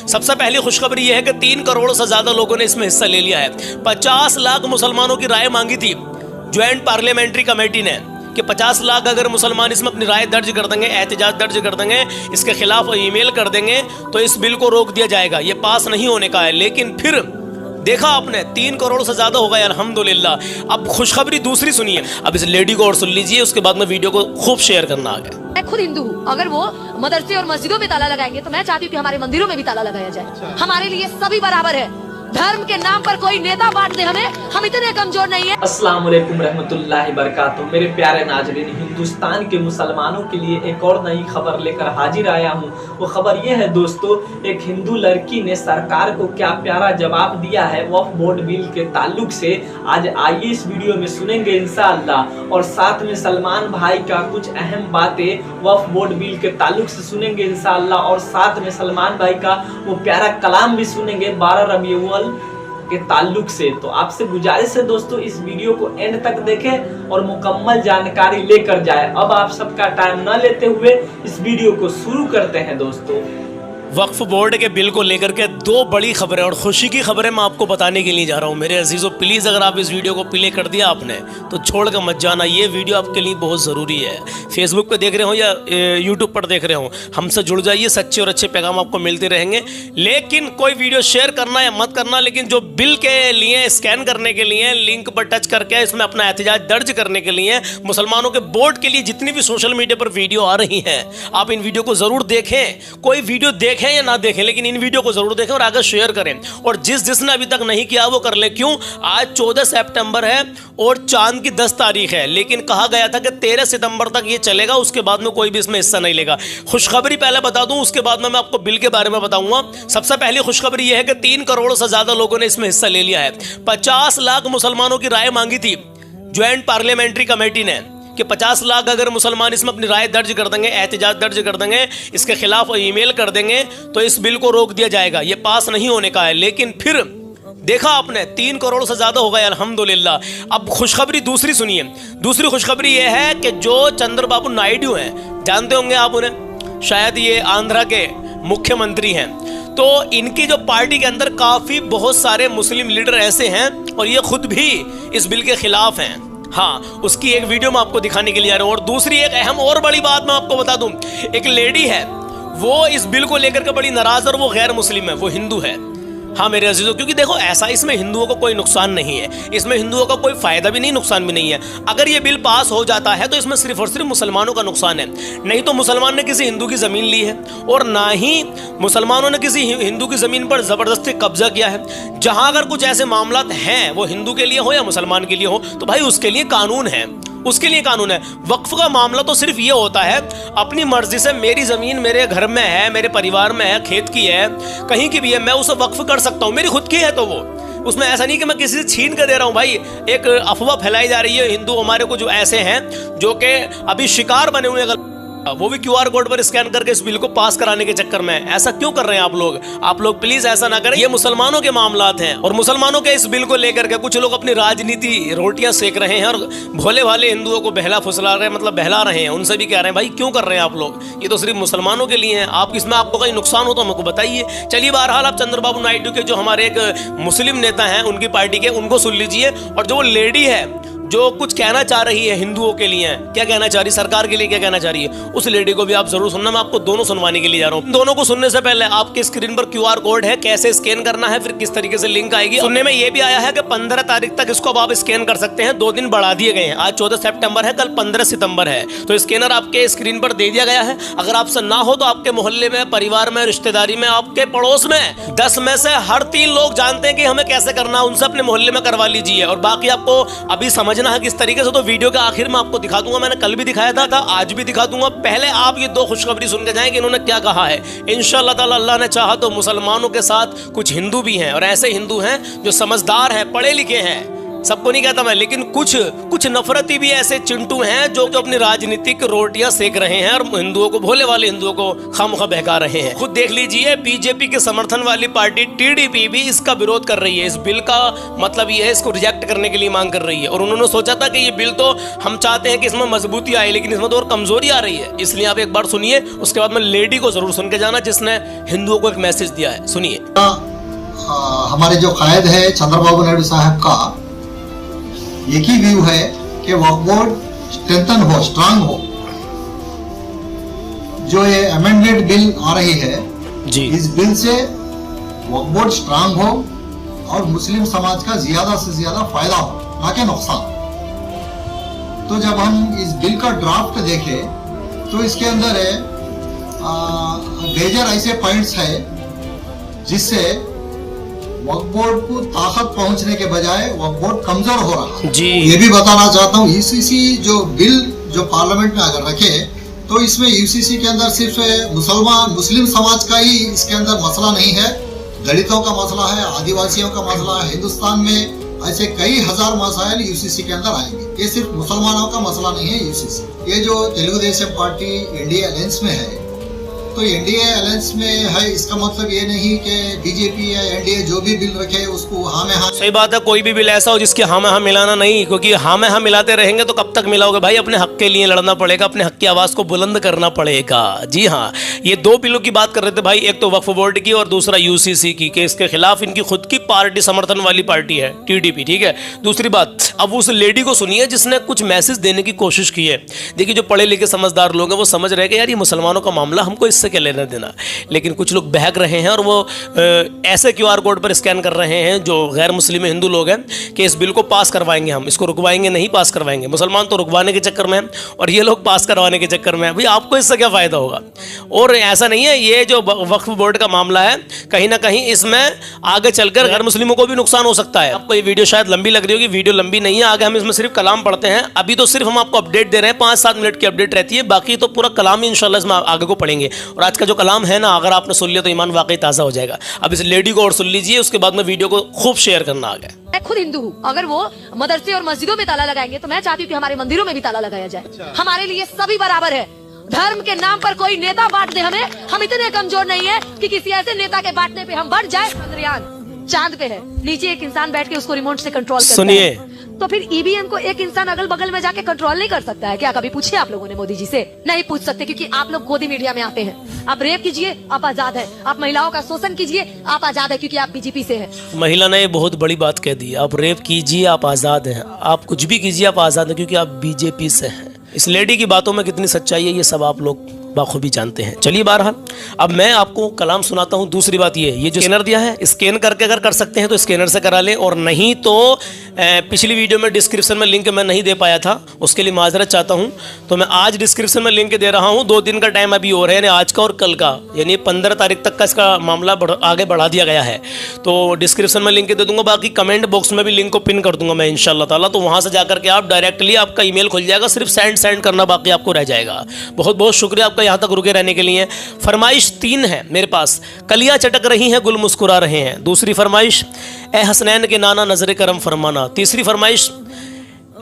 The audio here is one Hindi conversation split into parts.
सबसे पहली खुशखबरी यह है कि 3 करोड़ से ज्यादा लोगों ने इसमें हिस्सा ले लिया है। 50 लाख मुसलमानों की राय मांगी थी ज्वाइंट पार्लियामेंट्री कमेटी ने कि 50 लाख अगर मुसलमान इसमें अपनी राय दर्ज कर देंगे, एहतजाज दर्ज कर देंगे, इसके खिलाफ ईमेल कर देंगे तो इस बिल को रोक दिया जाएगा। ये पास नहीं होने का है। लेकिन फिर देखा आपने 3 करोड़ से ज्यादा हो गए अल्हम्दुलिल्लाह। अब खुशखबरी दूसरी सुनिए। अब इस लेडी को और सुन लीजिए, उसके बाद में वीडियो को खूब शेयर करना आगे। मैं खुद हिंदू हूँ। अगर वो मदरसे और मस्जिदों में ताला लगाएंगे तो मैं चाहती हूँ कि हमारे मंदिरों में भी ताला लगाया जाए। हमारे लिए सभी बराबर है। धर्म के नाम पर कोई नेता बांट दे हमें, हम इतने कमजोर नहीं है। अस्सलाम वालेकुम रहमतुल्लाहि बरकातुहू। मेरे प्यारे नाज़रीन, हिंदुस्तान के मुसलमानों के लिए एक और नई खबर लेकर हाजिर आया हूँ। वो खबर ये है दोस्तों, एक हिंदू लड़की ने सरकार को क्या प्यारा जवाब दिया है वक्फ बोर्ड बिल के ताल्लुक से। आज आइए इस वीडियो में सुनेंगे इंशाअल्लाह, और साथ में सलमान भाई का कुछ अहम बातें वक्फ बोर्ड बिल के ताल्लुक से सुनेंगे इंशाअल्लाह, और साथ में सलमान भाई का वो प्यारा कलाम भी सुनेंगे 12 रबीउल के ताल्लुक से। तो आपसे गुजारिश है दोस्तों, इस वीडियो को एंड तक देखें और मुकम्मल जानकारी लेकर जाए। अब आप सबका टाइम न लेते हुए इस वीडियो को शुरू करते हैं दोस्तों। वक्फ बोर्ड के बिल को लेकर के 2 बड़ी खबरें और खुशी की खबरें मैं आपको बताने के लिए जा रहा हूं। मेरे अजीजों, प्लीज़ अगर आप इस वीडियो को प्ले कर दिया आपने तो छोड़ कर मत जाना। ये वीडियो आपके लिए बहुत ज़रूरी है। फेसबुक पे देख रहे हो या यूट्यूब पर देख रहे हो, हमसे जुड़ जाइए। सच्चे और अच्छे पैगाम आपको मिलते रहेंगे। लेकिन कोई वीडियो शेयर करना या मत करना, लेकिन जो बिल के लिए स्कैन करने के लिए लिंक पर टच करके इसमें अपना एहतजाज दर्ज करने के लिए मुसलमानों के बोर्ड के लिए जितनी भी सोशल मीडिया पर वीडियो आ रही हैं, आप इन वीडियो को ज़रूर देखें। कोई वीडियो देखें या ना देखें, लेकिन इन वीडियो को जरूर देखें और आगे शेयर करें। और जिसने अभी तक नहीं किया वो कर ले। क्यों? आज 14 सितंबर है और चांद की 10 तारीख है, लेकिन कहा गया था कि 13 सितंबर तक ये चलेगा, उसके बाद में कोई भी इसमें हिस्सा नहीं लेगा। खुशखबरी पहले बता दूं, उसके बाद में मैं आपको बिल के बारे में बताऊंगा। सबसे पहली खुशखबरी यह है कि 3 करोड़ से ज्यादा लोगों ने इसमें हिस्सा ले लिया है। 50 लाख मुसलमानों की राय मांगी थी ज्वाइंट पार्लियामेंट्री कमेटी ने कि 50 लाख अगर मुसलमान इसमें अपनी राय दर्ज कर देंगे, एहतजाज दर्ज कर देंगे, इसके खिलाफ ईमेल कर देंगे तो इस बिल को रोक दिया जाएगा। ये पास नहीं होने का है। लेकिन फिर देखा आपने 3 करोड़ से ज्यादा हो गए अल्हम्दुलिल्लाह। अब खुशखबरी दूसरी सुनिए। दूसरी खुशखबरी ये है कि जो चंद्रबाबू नायडू हैं, जानते होंगे आप उन्हें, शायद ये आंध्रा के मुख्यमंत्री हैं। तो इनकी जो पार्टी के अंदर काफी बहुत सारे मुस्लिम लीडर ऐसे हैं और ये खुद भी इस बिल के खिलाफ हैं। हाँ, उसकी एक वीडियो मैं आपको दिखाने के लिए आ रहा हूँ। और दूसरी एक अहम और बड़ी बात मैं आपको बता दूं, एक लेडी है, वो इस बिल को लेकर के बड़ी नाराज, और वो गैर मुस्लिम है, वो हिंदू है। हाँ मेरे अजीजों, क्योंकि देखो ऐसा, इसमें हिंदुओं को कोई नुकसान नहीं है, इसमें हिंदुओं का कोई फायदा भी नहीं, नुकसान भी नहीं है। अगर ये बिल पास हो जाता है तो इसमें सिर्फ और सिर्फ मुसलमानों का नुकसान है। नहीं तो मुसलमान ने किसी हिंदू की ज़मीन ली है और ना ही मुसलमानों ने किसी हिंदू की ज़मीन पर ज़बरदस्ती कब्जा किया है। जहाँ अगर कुछ ऐसे मामला हैं, वो हिंदू के लिए हो या मुसलमान के लिए हो, तो भाई उसके लिए कानून है, उसके लिए कानून है। वक्फ का मामला तो सिर्फ ये होता है, अपनी मर्जी से मेरी जमीन मेरे घर में है, मेरे परिवार में है, खेत की है, कहीं की भी है, मैं उसे वक्फ कर सकता हूँ, मेरी खुद की है। तो वो उसमें ऐसा नहीं कि मैं किसी से छीन कर दे रहा हूँ। भाई एक अफवाह फैलाई जा रही है, हिंदू हमारे को जो ऐसे हैं जो कि अभी शिकार बने हुए हैं, वो भी QR कोड पर स्कैन करके इस बिल को पास कराने के चक्कर में। ऐसा क्यों कर रहे हैं आप लोग प्लीज ऐसा ना करें। ये मुसलमानों के मामलात हैं और मुसलमानों के इस बिल को लेकर के कुछ लोग अपनी राजनीति रोटियां सेक रहे हैं और भोले भाले हिंदुओं को बहला फुसला रहे हैं, मतलब बहला रहे हैं। उनसे भी कह रहे हैं भाई क्यों कर रहे हैं आप लोग, ये तो सिर्फ मुसलमानों के लिए है। आप इसमें आपको कहीं नुकसान हो तो हमको बताइए। चलिए बहरहाल आप चंद्रबाबू नायडू के जो हमारे एक मुस्लिम नेता हैं उनकी पार्टी के, उनको सुन लीजिए। और जो लेडी है जो कुछ कहना चाह रही है हिंदुओं के लिए, क्या कहना चाह रही, सरकार के लिए क्या कहना चाह रही है, उस लेडी को भी आप जरूर सुनना। मैं आपको दोनों सुनवाने के लिए जा रहा हूँ। दोनों को सुनने से पहले आपके स्क्रीन पर QR कोड है, कैसे स्कैन करना है, फिर किस तरीके से लिंक आएगी। सुनने में ये भी आया है कि 15 तारीख तक इसको आप स्कैन कर सकते हैं, 2 दिन बढ़ा दिए गए हैं। आज 14 सितंबर है, कल 15 सितंबर है। तो स्कैनर आपके स्क्रीन पर दे दिया गया है। अगर आपसे ना हो तो आपके मोहल्ले में, परिवार में, रिश्तेदारी में, आपके पड़ोस में 10 में से हर 3 लोग जानते हैं कि हमें कैसे करना है, उनसे अपने मोहल्ले में करवा लीजिए। और बाकी आपको अभी समझना है किस तरीके से, तो वीडियो के आखिर में आपको दिखा दूंगा। मैंने कल भी दिखाया था, आज भी दिखा दूंगा। पहले आप ये 2 खुशखबरी सुन के जाएं कि इन्होंने क्या कहा है। इंशाअल्लाह ताला अल्लाह ने चाहा तो मुसलमानों के साथ कुछ हिंदू भी हैं, और ऐसे हिंदू हैं जो समझदार हैं, पढ़े लिखे हैं, सबको नहीं कहता मैं, लेकिन कुछ नफरती भी ऐसे चिंटू हैं जो अपनी राजनीतिक रोटियां सेक रहे हैं और हिंदुओं को, भोले वाले हिंदुओं को खामखा बहका रहे हैं। खुद देख लीजिए, बीजेपी के समर्थन वाली पार्टी टीडीपी भी इसका विरोध कर रही है। इस बिल का मतलब ये है, इसको रिजेक्ट करने के लिए मांग कर रही है। और उन्होंने सोचा था कि ये बिल तो हम चाहते हैं कि इसमें मजबूती आए, लेकिन इसमें तो और कमजोरी आ रही है। इसलिए आप एक बार सुनिए, उसके बाद में लेडी को जरूर सुन के जाना जिसने हिंदुओं को एक मैसेज दिया है। सुनिए। हमारे जो कायद है चंद्रबाबू नायडू साहब का एक ही व्यू है कि वक्फ बोर्ड स्ट्रेंथन हो, स्ट्रांग हो। जो ये अमेंडमेंट बिल आ रही है जी, इस बिल से वक्फ बोर्ड स्ट्रांग हो और मुस्लिम समाज का ज्यादा से ज्यादा फायदा हो, ना कि नुकसान। तो जब हम इस बिल का ड्राफ्ट देखें तो इसके अंदर है मेजर ऐसे पॉइंट्स है जिससे वक्फ बोर्ड को ताकत पहुंचने के बजाय वक्फ बोर्ड कमजोर हो रहा है। जी, ये भी बताना चाहता हूँ, यूसीसी जो बिल जो पार्लियामेंट में अगर रखे तो इसमें यूसीसी के अंदर सिर्फ मुस्लिम समाज का ही इसके अंदर मसला नहीं है, दलितों का मसला है, आदिवासियों का मसला है। हिंदुस्तान में ऐसे कई हजार मसाइल यूसीसी के अंदर आएंगे। ये सिर्फ मुसलमानों का मसला नहीं है यूसीसी। ये जो Telugu Desam party NDA alliance में है, तो एनडीए अलायंस में है, इसका मतलब ये नहीं कि बीजेपी या एनडीए जो भी बिल रखे उसको हाँ में हाँ। सही बात है, कोई भी बिल ऐसा हो जिसके हाँ में हाँ मिलाना नहीं, क्योंकि हाँ में हाँ मिलाते रहेंगे तो कब तक मिलाओगे भाई। अपने हक के लिए लड़ना पड़ेगा, अपने हक की आवाज को बुलंद करना पड़ेगा। जी हाँ, ये दो बिलों की बात कर रहे थे भाई, एक तो वक्फ बोर्ड की और दूसरा यूसीसी की, कि इसके खिलाफ इनकी खुद की पार्टी, समर्थन वाली पार्टी है टीडीपी, ठीक है। दूसरी बात, अब उस लेडी को सुनिए जिसने कुछ मैसेज देने की कोशिश की है। देखिए, जो पढ़े लिखे समझदार लोग हैं वो समझ रहे हैं कि यार ये मुसलमानों का मामला, हमको इससे क्या लेना देना। लेकिन कुछ लोग बहक रहे हैं और वो ऐसे क्यूआर कोड पर स्कैन कर रहे हैं जो गैर मुस्लिम हिंदू लोग हैं कि इस बिल को पास करवाएंगे, हम इसको रुकवाएंगे नहीं, पास करवाएंगे। मुसलमान तो रुकवाने के चक्कर में और ये लोग पास करवाने के चक्कर में। भाई आपको इससे क्या फ़ायदा होगा? और ऐसा नहीं है, ये जो वक्फ बोर्ड का मामला है कहीं ना कहीं इसमें आगे चलकर गैर मुस्लिमों को भी नुकसान हो सकता है। आपको ये वीडियो शायद लंबी लग रही होगी, वीडियो लंबी नहीं है, आगे हम इसमें सिर्फ कलाम पढ़ते हैं। अभी तो सिर्फ हम आपको अपडेट दे रहे हैं, 5-7 मिनट की अपडेट रहती है, बाकी तो पूरा कलाम ही इंशाल्लाह इसमें आगे को पढ़ेंगे। और आज का जो कलाम है ना, अगर आपने सुन लिया तो ईमान वाकई ताज़ा हो जाएगा। अब इस लेडी को और सुन लीजिए, उसके बाद में वीडियो को खूब शेयर करना आगे। मैं खुद हिंदू हूँ, अगर वो मदरसे और मस्जिदों में ताला लगाएंगे तो मैं चाहती हूँ कि हमारे मंदिरों में भी ताला लगाया जाए। हमारे लिए सभी बराबर है। धर्म के नाम पर कोई नेता बांट दे हमें, हम इतने कमजोर नहीं है कि किसी ऐसे नेता के बांटने पे हम बढ़ जाए। चंद्रयान चांद पे है, नीचे एक इंसान बैठ के उसको रिमोट से कंट्रोल करता है। सुनिए, तो फिर ईवीएम को एक इंसान अगल बगल में जाके कंट्रोल नहीं कर सकता है क्या? कभी पूछे आप लोगों ने मोदी जी से? नहीं पूछ सकते, क्योंकि आप लोग गोदी मीडिया में आते हैं। आप रेप कीजिए, आप आजाद हैं। आप महिलाओं का शोषण कीजिए, आप आजाद है, क्योंकि आप बीजेपी से हैं। महिला ने बहुत बड़ी बात कह दी, आप रेप कीजिए आप आज़ाद हैं, आप कुछ भी कीजिए आप आज़ाद हैं, क्योंकि आप बीजेपी से हैं। इस लेडी की बातों में कितनी सच्चाई है ये सब आप लोग बाखूबी जानते हैं। चलिए बहरहाल, अब मैं आपको कलाम सुनाता हूँ। दूसरी बात ये जो स्कैनर दिया है, स्कैन करके अगर कर सकते हैं तो स्कैनर से करा लें, और नहीं तो पिछली वीडियो में डिस्क्रिप्शन में लिंक मैं नहीं दे पाया था, उसके लिए माजरत चाहता हूँ। तो मैं आज डिस्क्रिप्शन में लिंक दे रहा हूँ। 2 दिन का टाइम अभी और है, यानी आज का और कल का, यानी 15 तारीख तक का इसका मामला आगे बढ़ा दिया गया है। तो डिस्क्रिप्शन में लिंक दे दूंगा, बाकी कमेंट बॉक्स में भी लिंक को पिन कर दूंगा मैं इंशाल्लाह ताला। तो वहाँ से जाकर के आप डायरेक्टली आपका ईमेल खुल जाएगा, सिर्फ सेंड करना बाकी आपको रह जाएगा। बहुत बहुत शुक्रिया आपका यहाँ तक रुके रहने के लिए। फरमाइश 3 है मेरे पास। कलियां चटक रही हैं, गुल मुस्कुरा रहे हैं। दूसरी फरमाइश, ए हसनैन के नाना नजर करम फरमाना। तीसरी फरमाइश,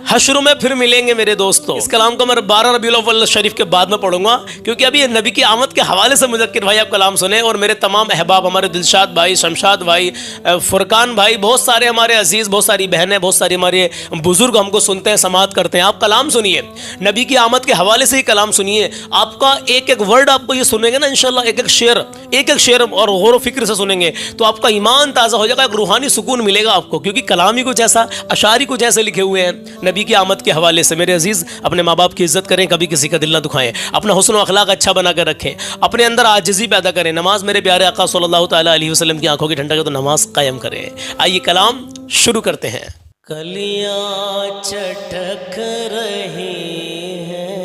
हश्र में फिर मिलेंगे मेरे दोस्तों। इस कलाम को मैं 12 रबीउल अव्वल शरीफ के बाद में पढ़ूंगा, क्योंकि अभी ये नबी की आमद के हवाले से मुज़क्किर भाई आप कलाम सुने, और मेरे तमाम अहबाब, हमारे दिलशाद भाई, शमशाद भाई, फुरकान भाई, बहुत सारे हमारे अजीज़, बहुत सारी बहनें, बहुत सारी हमारे बुजुर्ग हमको सुनते हैं, समाअत करते हैं। आप कलाम सुनिए, नबी की आमद के हवाले से ही कलाम सुनिए। आपका एक एक वर्ड आपको ये सुनेंगे ना इंशाल्लाह, एक एक शेर और गौर फिक्र से सुनेंगे तो आपका ईमान ताज़ा हो जाएगा, एक रूहानी सुकून मिलेगा आपको, क्योंकि कलाम ही कुछ ऐसा, अशारी कुछ ऐसे लिखे हुए हैं नबी की आमद के हवाले से। मेरे अजीज, अपने माँ बाप की इज्जत करें, कभी किसी का दिल ना दुखाएं, अपना हुस्न अखलाक अच्छा बना कर रखें, अपने अंदर आजिज़ी पैदा करें। नमाज मेरे प्यारे आका सल्लल्लाहु तआला अलैहि वसल्लम की आंखों की ठंडक है, तो नमाज कायम करें। आइए कलाम शुरू करते हैं। कलियां चटक रही हैं,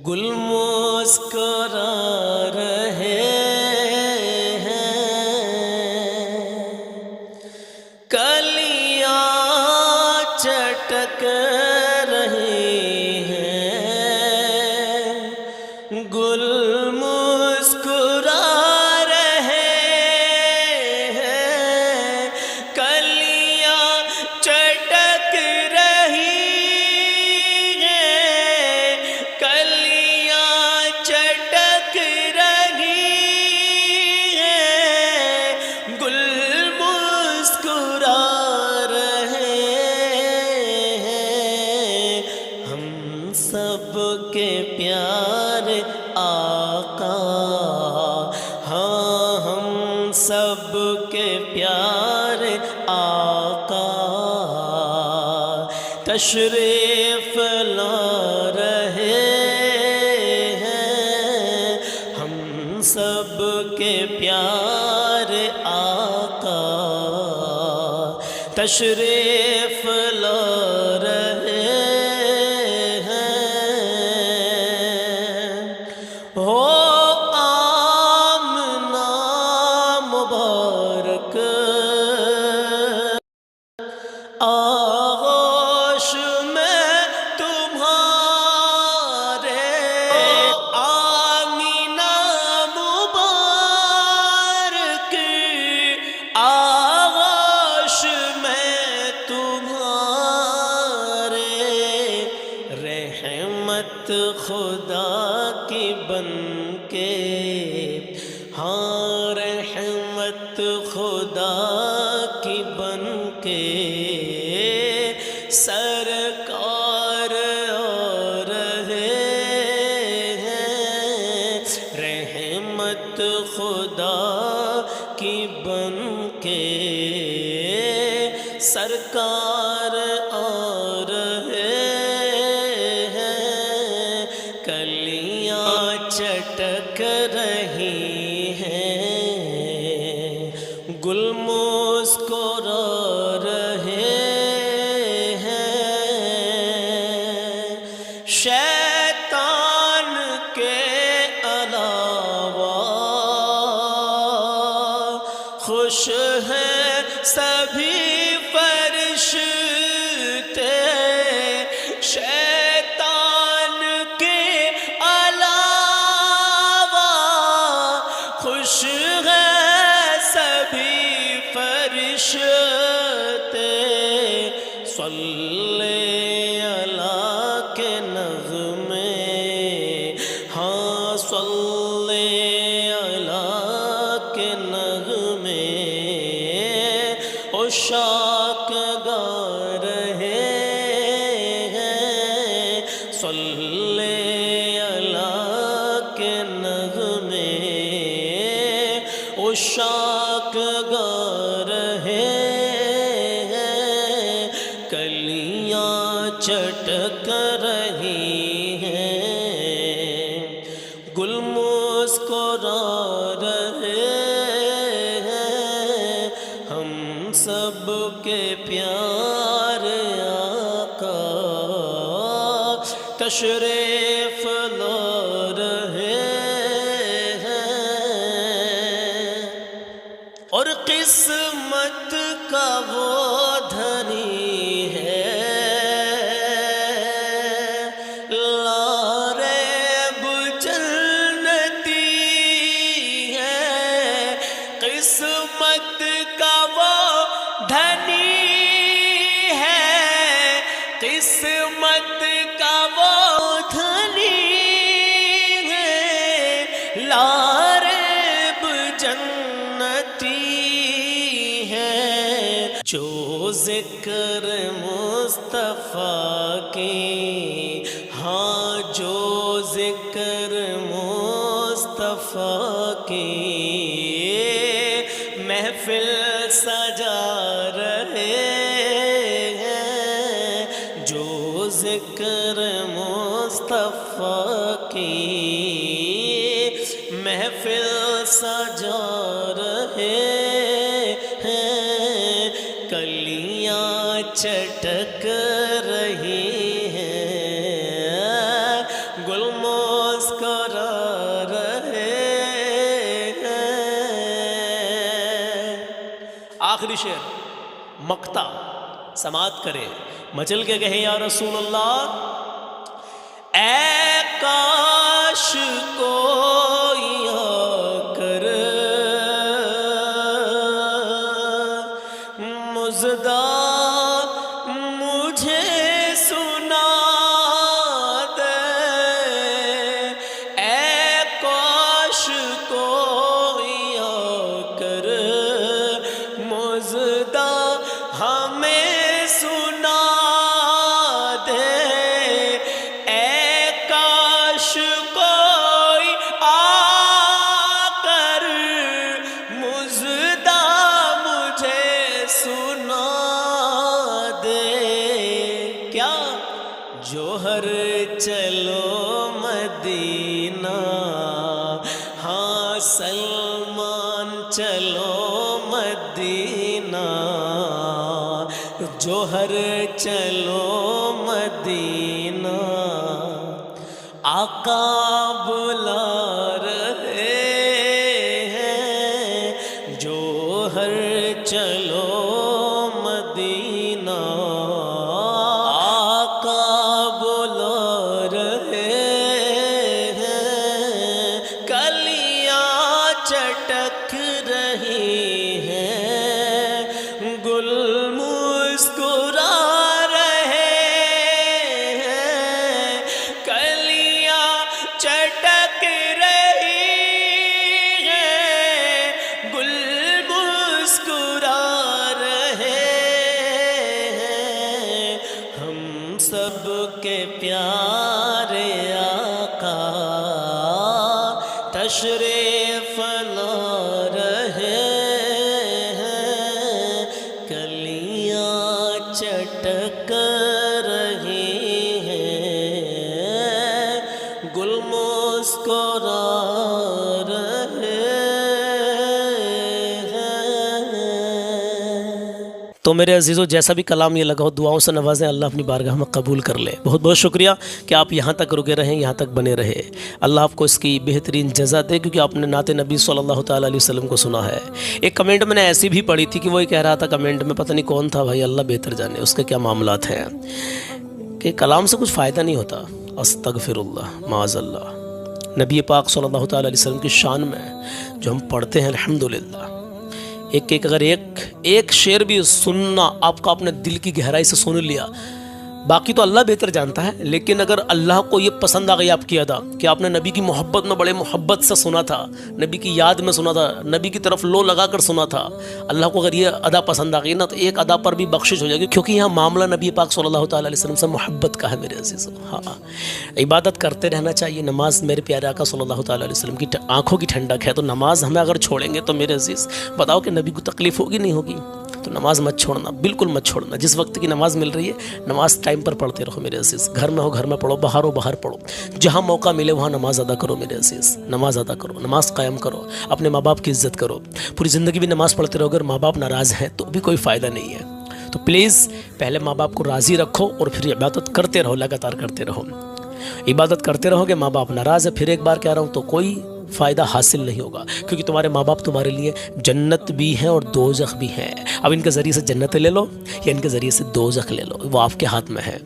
गुल मुस्कुरा रहे हैं, चटक रही हैं, गुल मुस्कुरा रहे हैं, कलियां सब के प्यारे आका तशरीफ ला रहे हैं, हम सब के प्यारे आका तशरीफ ला रहे हैं। हो आमना मुबारक आगोश में तुम्हारे, आमीना मुबारक आगोश में तुम्हारे, रहमत खुदा की बनके, हाँ रहमत खुदा की बनके सरकार आ रहे हैं, रहमत खुदा की बनके सरकार आ रहे हैं। कलियां चटक रही हैं, गुल मुस्कुरा रहे हैं, शैतान के अलावा खुश हैं सभी फरिश्ते, शैतान के अलावा खुश हैं सभी फरिश्ते। सल्ले अला के नग़्मे, हाँ सल्ले अला के नग़्मे उशाक गा रहे हैं, सल्ले अला के नग़्मे उशाक गा रहे हैं। कलियां चटक रही हैं, गुल मुस्कुरा रहे हैं, हम सब के प्यारे आका तशरीफ ला रहे हैं। और किस्मत का वो धनी है, लारैब जन्नती है, किस्मत का वो धनी है, किस्मत का वो धनी है, लारैब जन्नती है। जो जिक्र मुस्तफ़ा की, हाँ जो जिक्र मुस्तफ़ा की महफिल सजा रहे हैं, जो जिक्र मुस्तफ़ा की महफिल सजा रहे हैं। कलियां चटक रही हैं, गुल मुस्कुरा रहे हैं। आखिरी शेर मक्ता समात करे, मचल के कहे या रसूल अल्लाह, ऐ काश कोई आकर मुज़दा मुझे सुना दे, ऐ काश कोई आकर मुज़दा हमें सुना दे, ऐ काश कोई आकर मुझ चलो मदीना, हाँ सलमान चलो मदीना, जोहर चलो मदीना, आका बुला रहे हैं, जोहर चलो मदीना, आका बुला रहे हैं, कलियां चटक रही हैं, गुल मुस्कुरा रहे हैं, कलियां चटक रही हैं, गुल मुस्कुरा रहे हैं, हम सब के प्यारे आका तशरीफ ला रहे हैं, कलियां चटक रही हैं, गुल मुस्कुरा रहे हैं। तो मेरे अजीज़ों, जैसा भी कलाम ये लगा हो, दुआओं से नवाजें, अल्लाह अपनी बारगाह में कबूल कर ले। बहुत बहुत शुक्रिया कि आप यहाँ तक रुके रहें, यहाँ तक बने रहे। अल्लाह आपको इसकी बेहतरीन जज़ा दे, क्योंकि आपने नाते नबी सल्लल्लाहु ताला अलैहि वसल्लम को सुना है। एक कमेंट मैंने ऐसी भी पढ़ी थी कि वो ये कह रहा था कमेंट में, पता नहीं कौन था भाई, अल्लाह बेहतर जाने उसके क्या मामलात हैं, कि कलाम से कुछ फ़ायदा नहीं होता। अस्तगफिरुल्लाह माअज़ल्लाह। नबी पाक सल्लल्लाहु ताला अलैहि वसल्लम की शान में जो हम पढ़ते हैं अल्हम्दुलिल्लाह, एक अगर एक शेर भी सुनना आपका अपने दिल की गहराई से सुन लिया, बाकी तो अल्लाह बेहतर जानता है, लेकिन अगर अल्लाह को ये पसंद आ गई आपकी अदा कि आपने नबी की मोहब्बत में बड़े मोहब्बत से सुना था, नबी की याद में सुना था, नबी की तरफ लो लगा कर सुना था, अल्लाह को अगर ये अदा पसंद आ गई ना, तो एक अदा पर भी बख्शिश हो जाएगी, क्योंकि यहाँ मामला नबी पाक सल्लल्लाहु ताला अलैहि वसल्लम से मोहब्बत का है मेरे अज़ीज़ों। हाँ, इबादत करते रहना चाहिए। नमाज मेरे प्यारे आका सल्लल्लाहु ताला अलैहि वसल्लम की आँखों की ठंडक है, तो नमाज हमें अगर छोड़ेंगे तो मेरे अज़ीज़ बताओ कि नबी को तकलीफ़ होगी नहीं होगी? तो नमाज मत छोड़ना, बिल्कुल मत छोड़ना। जिस वक्त की नमाज मिल रही है, नमाज टाइम पर पढ़ते रहो मेरे अज़ीज़। घर में हो घर में पढ़ो, बाहर हो बाहर पढ़ो, जहाँ मौका मिले वहाँ नमाज अदा करो मेरे अज़ीज़। नमाज अदा करो, नमाज कायम करो, अपने माँ बाप की इज़्ज़त करो। पूरी ज़िंदगी भी नमाज पढ़ते रहो, अगर माँ बाप नाराज़ हैं तो भी कोई फ़ायदा नहीं है। तो प्लीज़ पहले माँ बाप को राज़ी रखो और फिर इबादत करते रहो, लगातार करते रहो। इबादत करते रहोगे, माँ बाप नाराज़ है, फिर एक बार कह रहा हूँ, तो कोई फ़ायदा हासिल नहीं होगा, क्योंकि तुम्हारे माँ बाप तुम्हारे लिए जन्नत भी हैं और दोज़ख भी हैं। अब इनके ज़रिए से जन्नत ले लो या इनके ज़रिए से दोज़ख ले लो, वो आपके हाथ में है।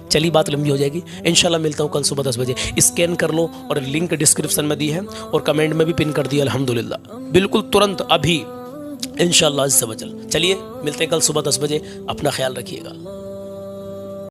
चलिए, बात लंबी हो जाएगी। इंशाल्लाह मिलता हूँ कल सुबह 10 बजे। स्कैन कर लो और लिंक डिस्क्रिप्शन में दी है और कमेंट में भी पिन कर दिया अल्हम्दुलिल्लाह, बिल्कुल तुरंत अभी इंशाल्लाह अज़्ज़ व जल। चलिए मिलते हैं कल सुबह 10 बजे। अपना ख्याल रखिएगा।